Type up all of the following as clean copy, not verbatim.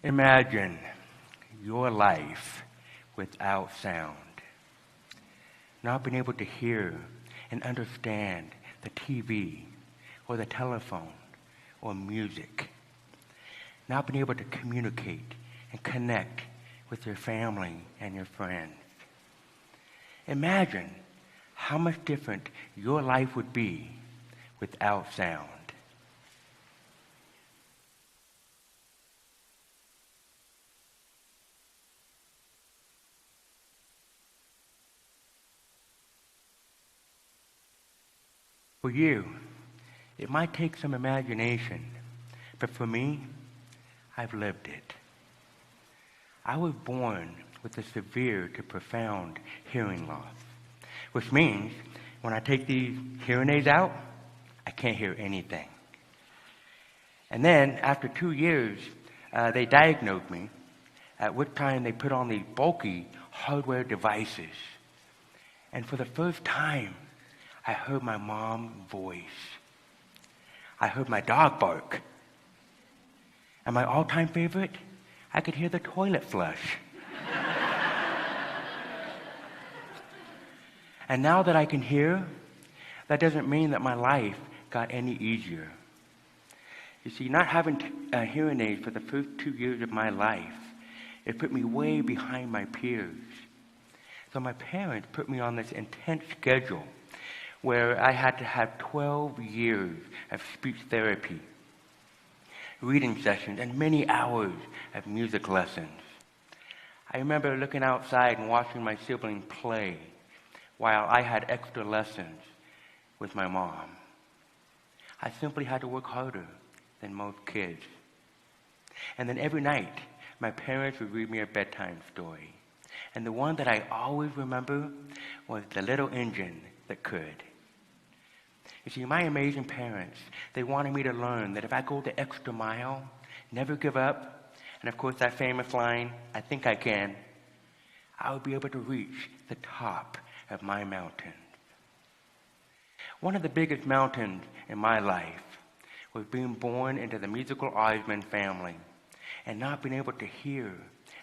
Imagine your life without sound. Not being able to hear and understand the TV or the telephone or music. Not being able to communicate and connect with your family and your friends. Imagine how much different your life would be without sound. For you, it might take some imagination, but for me, I've lived it. I was born with a severe to profound hearing loss, which means when I take these hearing aids out, I can't hear anything. And then after 2 years, they diagnosed me, at which time they put on these bulky hardware devices. And for the first time, I heard my mom's voice. I heard my dog bark. And my all-time favorite, I could hear the toilet flush. And now that I can hear, that doesn't mean that my life got any easier. You see, not having hearing aids for the first 2 years of my life, it put me way behind my peers. So my parents put me on this intense schedule where I had to have 12 years of speech therapy, reading sessions, and many hours of music lessons. I remember looking outside and watching my sibling play while I had extra lessons with my mom. I simply had to work harder than most kids. And then every night, my parents would read me a bedtime story. And the one that I always remember was The Little Engine That Could. You see, my amazing parents, they wanted me to learn that if I go the extra mile, never give up, and of course that famous line, I think I can, I would be able to reach the top of my mountain. One of the biggest mountains in my life was being born into the musical Osmond family and not being able to hear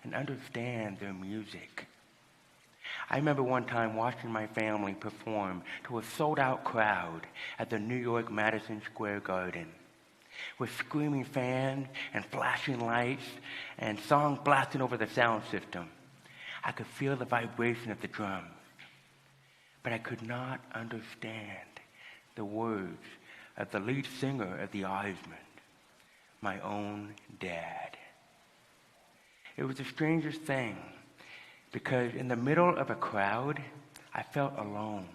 and understand their music. I remember one time watching my family perform to a sold-out crowd at the New York Madison Square Garden with screaming fans and flashing lights and songs blasting over the sound system. I could feel the vibration of the drums, but I could not understand the words of the lead singer of the Osmond, my own dad. It was the strangest thing, because in the middle of a crowd, I felt alone.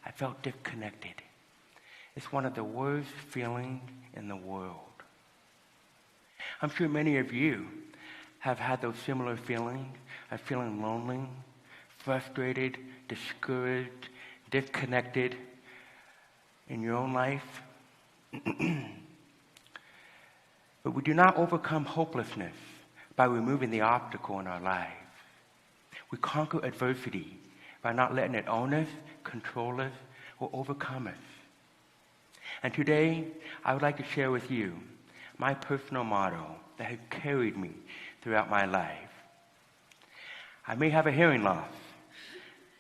I felt disconnected. It's one of the worst feelings in the world. I'm sure many of you have had those similar feelings of feeling lonely, frustrated, discouraged, disconnected in your own life. But we do not overcome hopelessness by removing the obstacle in our lives. We conquer adversity by not letting it own us, control us, or overcome us. And today, I would like to share with you my personal motto that has carried me throughout my life. I may have a hearing loss,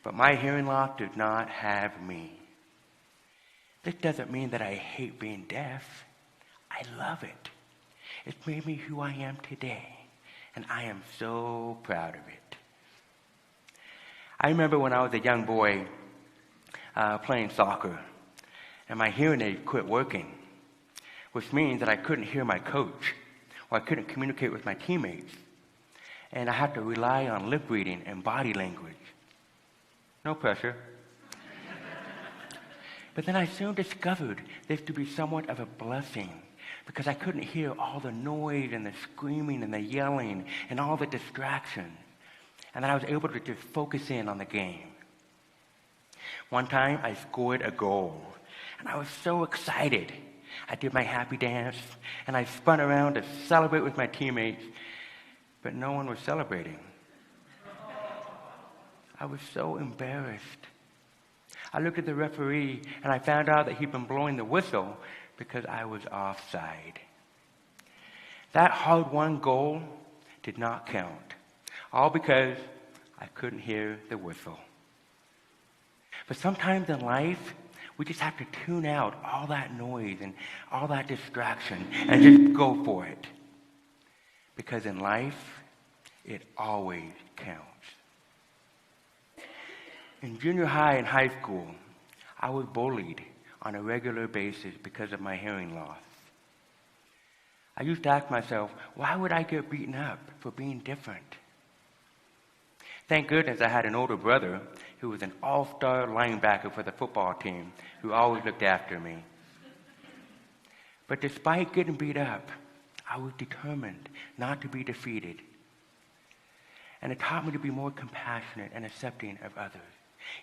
but my hearing loss does not have me. This doesn't mean that I hate being deaf. I love it. It's made me who I am today, and I am so proud of it. I remember when I was a young boy playing soccer, and my hearing aid quit working, which means that I couldn't hear my coach, or I couldn't communicate with my teammates, and I had to rely on lip reading and body language. No pressure. But then I soon discovered this to be somewhat of a blessing, because I couldn't hear all the noise and the screaming and the yelling and all the distractions. And then I was able to just focus in on the game. One time, I scored a goal, and I was so excited. I did my happy dance, and I spun around to celebrate with my teammates, but no one was celebrating. I was so embarrassed. I looked at the referee, and I found out that he'd been blowing the whistle because I was offside. That hard-won goal did not count, all because I couldn't hear the whistle. But sometimes in life, we just have to tune out all that noise and all that distraction and just go for it. Because in life, it always counts. In junior high and high school, I was bullied on a regular basis because of my hearing loss. I used to ask myself, why would I get beaten up for being different? Thank goodness I had an older brother who was an all-star linebacker for the football team who always looked after me. But despite getting beat up, I was determined not to be defeated. And it taught me to be more compassionate and accepting of others,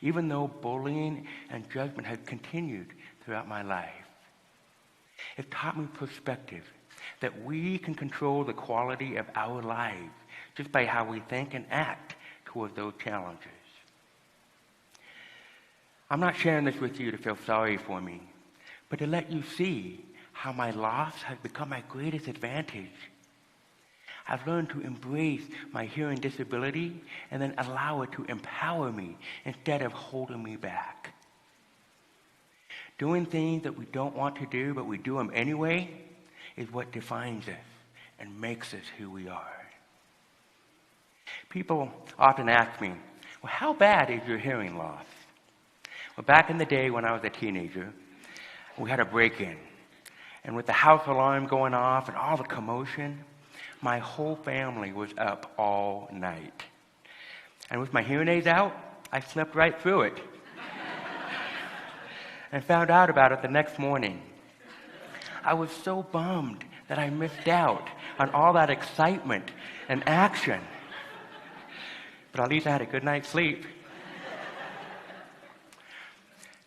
even though bullying and judgment had continued throughout my life. It taught me perspective, that we can control the quality of our lives just by how we think and act towards those challenges. I'm not sharing this with you to feel sorry for me, but to let you see how my loss has become my greatest advantage. I've learned to embrace my hearing disability and then allow it to empower me instead of holding me back. Doing things that we don't want to do, but we do them anyway, is what defines us and makes us who we are. People often ask me, well, how bad is your hearing loss? Well, back in the day when I was a teenager, we had a break-in. And with the house alarm going off and all the commotion, my whole family was up all night. And with my hearing aids out, I slept right through it. And found out about it the next morning. I was so bummed that I missed out on all that excitement and action. But at least I had a good night's sleep.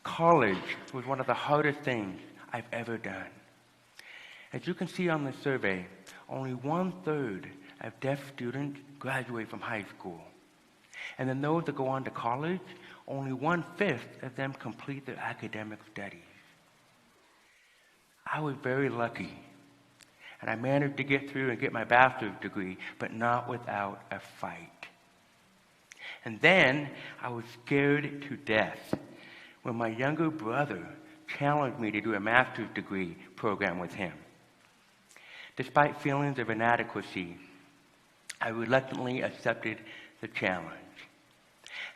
College was one of the hardest things I've ever done. As you can see on the survey, only 1/3 of deaf students graduate from high school. And then those that go on to college, only 1/5 of them complete their academic studies. I was very lucky, and I managed to get through and get my bachelor's degree, but not without a fight. And then I was scared to death when my younger brother challenged me to do a master's degree program with him. Despite feelings of inadequacy, I reluctantly accepted the challenge.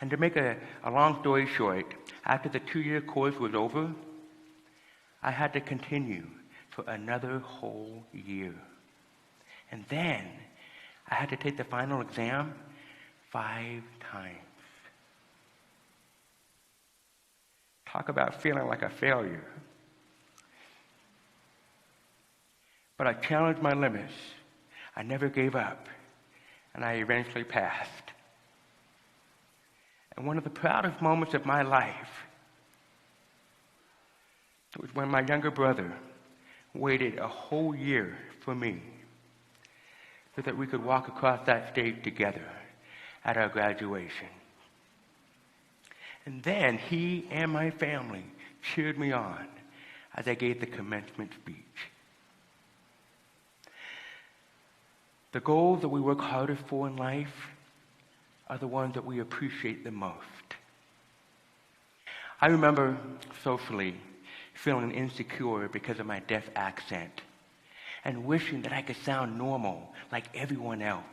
And to make a long story short, after the 2-year course was over, I had to continue for another whole year. And then I had to take the final exam 5 times. Talk about feeling like a failure. But I challenged my limits. I never gave up, and I eventually passed. And one of the proudest moments of my life was when my younger brother waited a whole year for me so that we could walk across that stage together at our graduation. And then he and my family cheered me on as I gave the commencement speech. The goals that we work hardest for in life are the ones that we appreciate the most. I remember socially feeling insecure because of my deaf accent and wishing that I could sound normal like everyone else.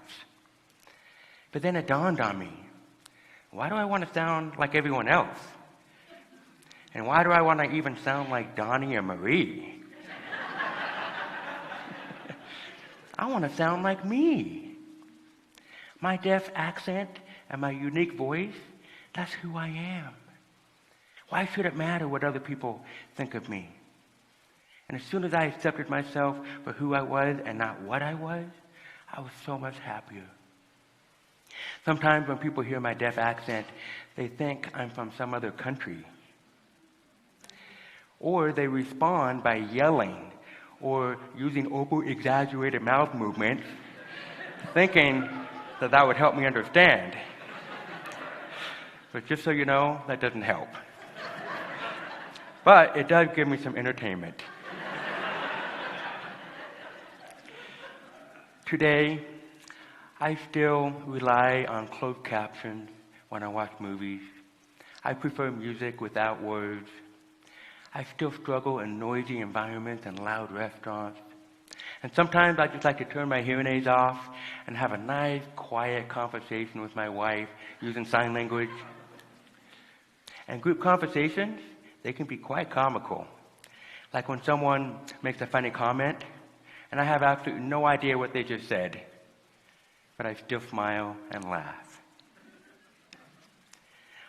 But then it dawned on me, why do I want to sound like everyone else? And why do I want to even sound like Donnie or Marie? I want to sound like me. My deaf accent and my unique voice, that's who I am. Why should it matter what other people think of me? And as soon as I accepted myself for who I was and not what I was so much happier. Sometimes when people hear my deaf accent, they think I'm from some other country. Or they respond by yelling or using over-exaggerated mouth movements, thinking that would help me understand. But just so you know, that doesn't help. But it does give me some entertainment. Today, I still rely on closed captions when I watch movies. I prefer music without words. I still struggle in noisy environments and loud restaurants. And sometimes I just like to turn my hearing aids off and have a nice, quiet conversation with my wife using sign language. And group conversations, they can be quite comical. Like when someone makes a funny comment, and I have absolutely no idea what they just said, but I still smile and laugh.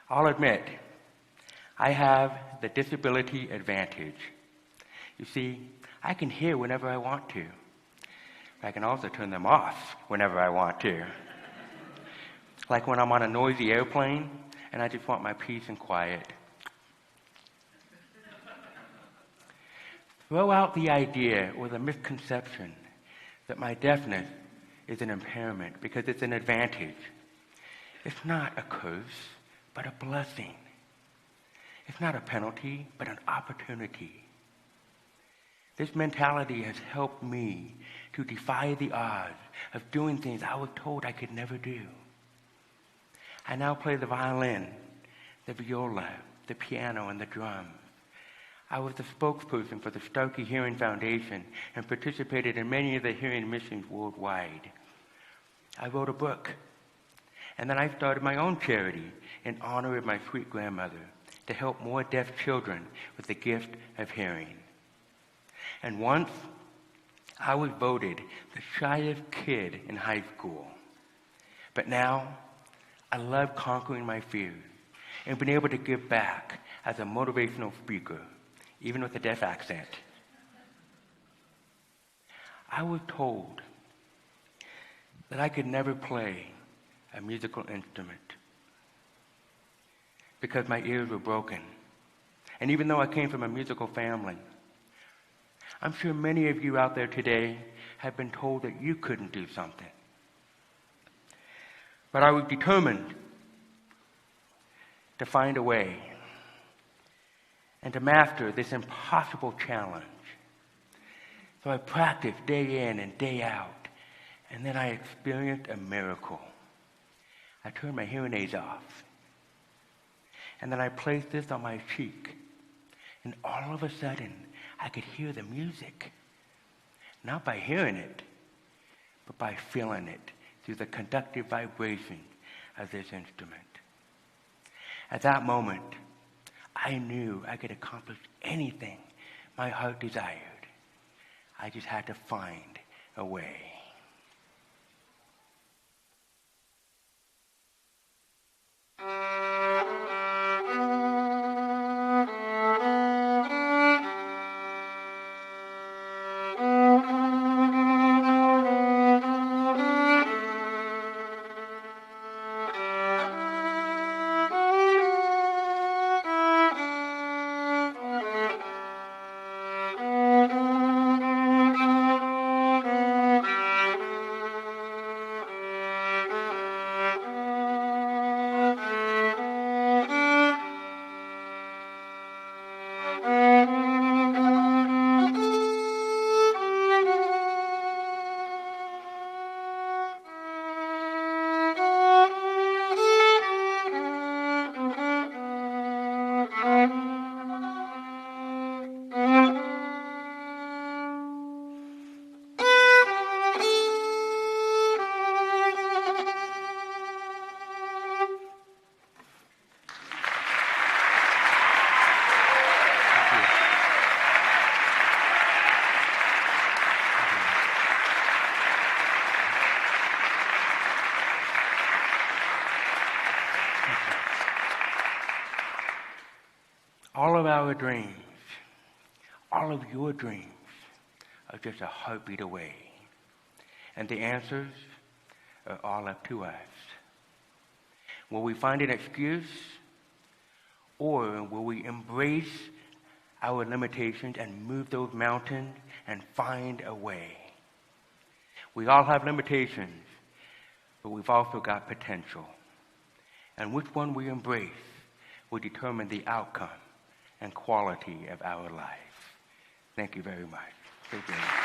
I'll admit, I have the disability advantage. You see, I can hear whenever I want to. I can also turn them off whenever I want to. Like when I'm on a noisy airplane and I just want my peace and quiet. Throw out the idea or the misconception that my deafness is an impairment because it's an advantage. It's not a curse, but a blessing. It's not a penalty, but an opportunity. This mentality has helped me to defy the odds of doing things I was told I could never do. I now play the violin, the viola, the piano, and the drums. I was the spokesperson for the Starkey Hearing Foundation and participated in many of the hearing missions worldwide. I wrote a book, and then I started my own charity in honor of my sweet grandmother to help more deaf children with the gift of hearing. And once, I was voted the shyest kid in high school. But now, I love conquering my fears and being able to give back as a motivational speaker, even with a deaf accent. I was told that I could never play a musical instrument because my ears were broken. And even though I came from a musical family, I'm sure many of you out there today have been told that you couldn't do something. But I was determined to find a way and to master this impossible challenge. So I practiced day in and day out, and then I experienced a miracle. I turned my hearing aids off, and then I placed this on my cheek, and all of a sudden, I could hear the music, not by hearing it, but by feeling it through the conductive vibration of this instrument. At that moment, I knew I could accomplish anything my heart desired. I just had to find a way. All of our dreams, all of your dreams are just a heartbeat away. And the answers are all up to us. Will we find an excuse, or will we embrace our limitations and move those mountains and find a way? We all have limitations, but we've also got potential. And which one we embrace will determine the outcome and quality of our life. Thank you very much. Thank you.